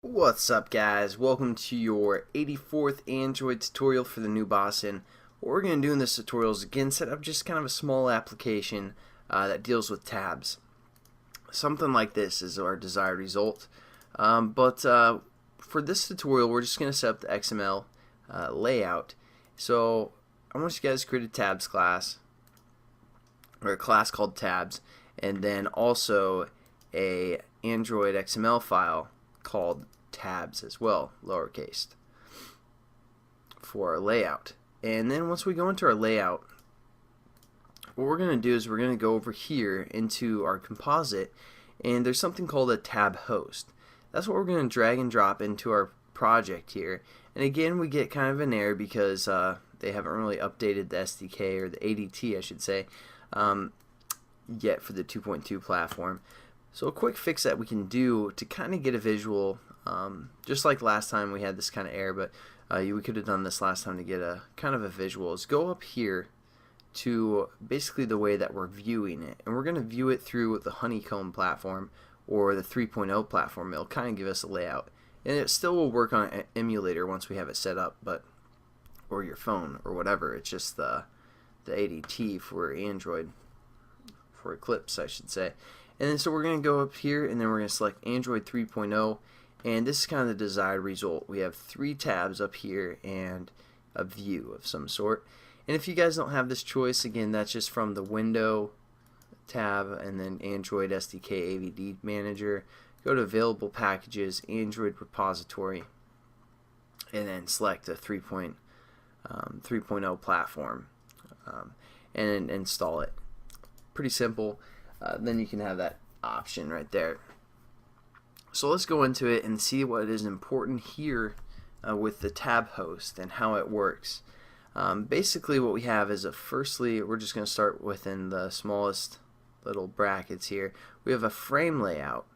What's up, guys? Welcome to your 84th Android tutorial for the new boss. And what we're going to do in this tutorial is again set up just kind of a small application that deals with tabs. Something like this is our desired result. But for this tutorial, we're just going to set up the XML layout. So I want you guys to create a tabs class, or a class called tabs, and then also a Android XML file called tabs as well, lowercase, for our layout. And then once we go into our layout, what we're going to do is we're going to go over here into our composite, and there's something called a TabHost. That's what we're going to drag and drop into our project here. And again, we get kind of an error because they haven't really updated the SDK, or the ADT I should say, yet for the 2.2 platform. So a quick fix that we can do to kind of get a visual, just like last time we had this kind of error, but we could have done this last time to get a kind of a visual, is go up here to basically the way that we're viewing it. And we're going to view it through the Honeycomb platform or the 3.0 platform. It'll kind of give us a layout. And it still will work on an emulator once we have it set up, but or your phone or whatever. It's just the ADT for Android, for Eclipse I should say. And then so we're going to go up here, and then we're going to select Android 3.0, and this is kind of the desired result. We have 3 tabs up here and a view of some sort. And if you guys don't have this choice, again, that's just from the Window tab and then Android SDK AVD Manager. Go to Available Packages, Android Repository, and then select the 3.0 platform and install it. Pretty simple. Then you can have that option right there. So let's go into it and see what is important here with the TabHost and how it works. Basically what we have is firstly, we're just going to start within the smallest little brackets here. We have a frame layout,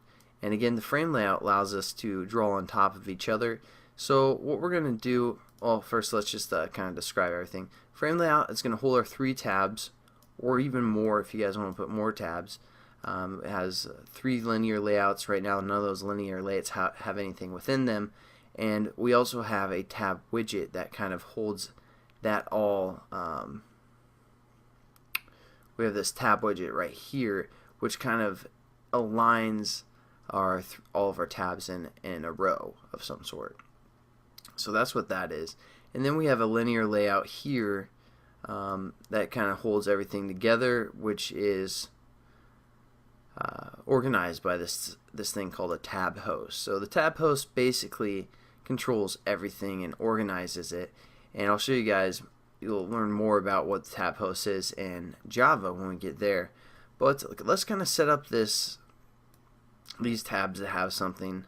and again the frame layout allows us to draw on top of each other. So what we're going to do, well, first let's just kind of describe everything. Frame layout is going to hold our 3 tabs, or even more if you guys want to put more tabs. It has 3 linear layouts right now. None of those linear layouts have anything within them, and we also have a tab widget that kind of holds that all. We have this tab widget right here, which kind of aligns all of our tabs in a row of some sort. So that's what that is. And then we have a linear layout here that kind of holds everything together, which is organized by this thing called a TabHost. So the TabHost basically controls everything and organizes it. And I'll show you guys. You'll learn more about what the TabHost is in Java when we get there. But let's kind of set up these tabs that have something,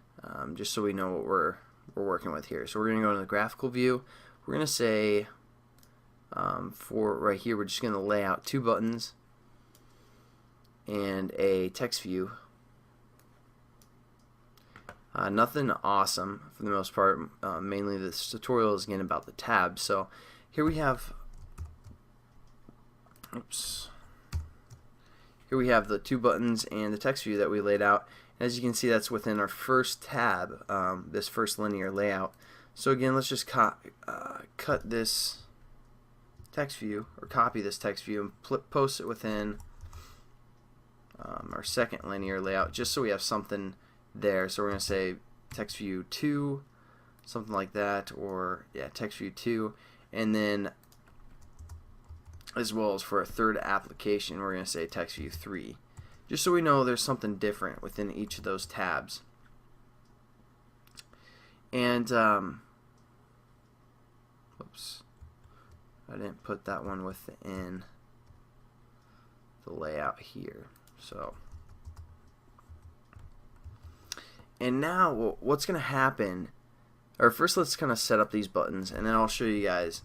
just so we know what we're working with here. So we're going to go into the graphical view. We're going to say for right here, we're just going to lay out 2 buttons and a text view. Nothing awesome for the most part. Mainly this tutorial is again about the tabs. So here we have, here we have the 2 buttons and the text view that we laid out. And as you can see, that's within our first tab, this first linear layout. So again, let's just cut this text view, or copy this text view, and post it within our second linear layout, just so we have something there. So we're going to say text view 2, something like that, or yeah, text view 2, and then as well as for a third application, we're going to say text view 3, just so we know there's something different within each of those tabs. And oops, I didn't put that one within the layout here. So, and now what's going to happen, or first let's kind of set up these buttons, and then I'll show you guys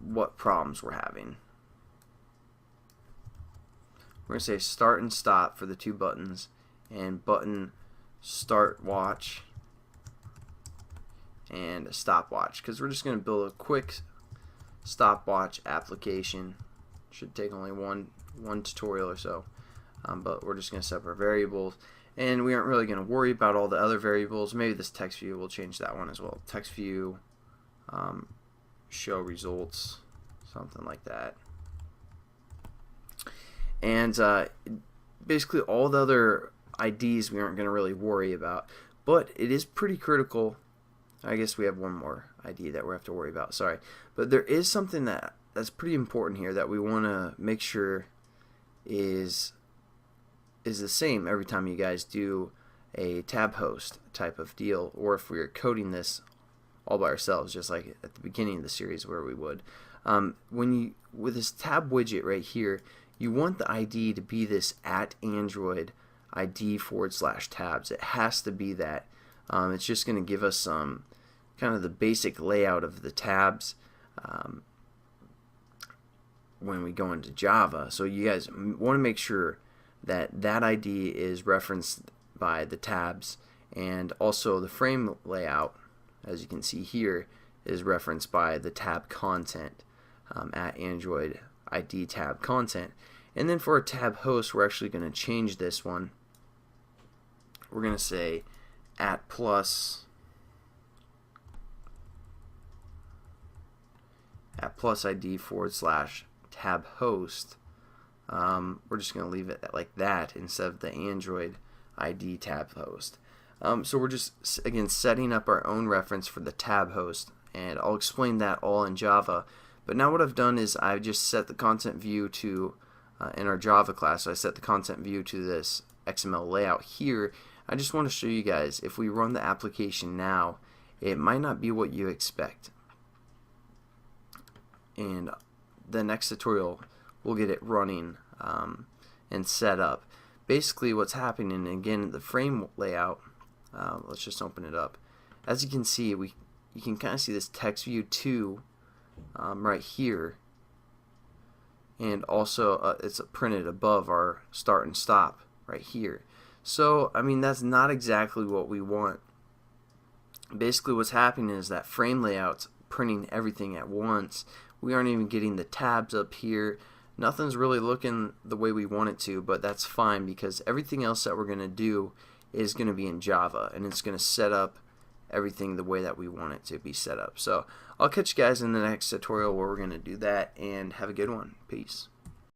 what problems we're having. We're going to say start and stop for the 2 buttons, and button start watch and a stopwatch, because we're just going to build a quick stopwatch application. Should take only one tutorial or so, but we're just going to set up our variables. and we aren't really going to worry about all the other variables. Maybe this text view, we'll change that one as well. Text view, show results, something like that. And basically all the other IDs we aren't going to really worry about, but it is pretty critical. I guess we have one more ID that we have to worry about, sorry. But there is something that's pretty important here that we want to make sure is the same every time you guys do a TabHost type of deal, or if we are coding this all by ourselves, just like at the beginning of the series where we would. With this tab widget right here, you want the ID to be this @Android ID/tabs. It has to be that. It's just going to give us some kind of the basic layout of the tabs when we go into Java. So you guys want to make sure that that ID is referenced by the tabs, and also the frame layout, as you can see here, is referenced by the tab content @Android ID tab content. And then for a tab host, we're actually going to change this one. We're going to say @plus ID/tab host. We're just going to leave it like that instead of the Android ID tab host. So we're just, again, setting up our own reference for the tab host, and I'll explain that all in Java. But now what I've done is I've just set the content view to, in our Java class, so I set the content view to this XML layout here. I just want to show you guys, if we run the application now, it might not be what you expect. And the next tutorial, we'll get it running and set up. Basically what's happening, again, the frame layout, let's just open it up. As you can see, you can kind of see this text view 2 right here, and also it's printed above our start and stop right here. So I mean, that's not exactly what we want. Basically what's happening is that frame layout's printing everything at once. We aren't even getting the tabs up here. Nothing's really looking the way we want it to, but that's fine because everything else that we're going to do is going to be in Java, and it's going to set up everything the way that we want it to be set up. So I'll catch you guys in the next tutorial where we're going to do that, and have a good one. Peace.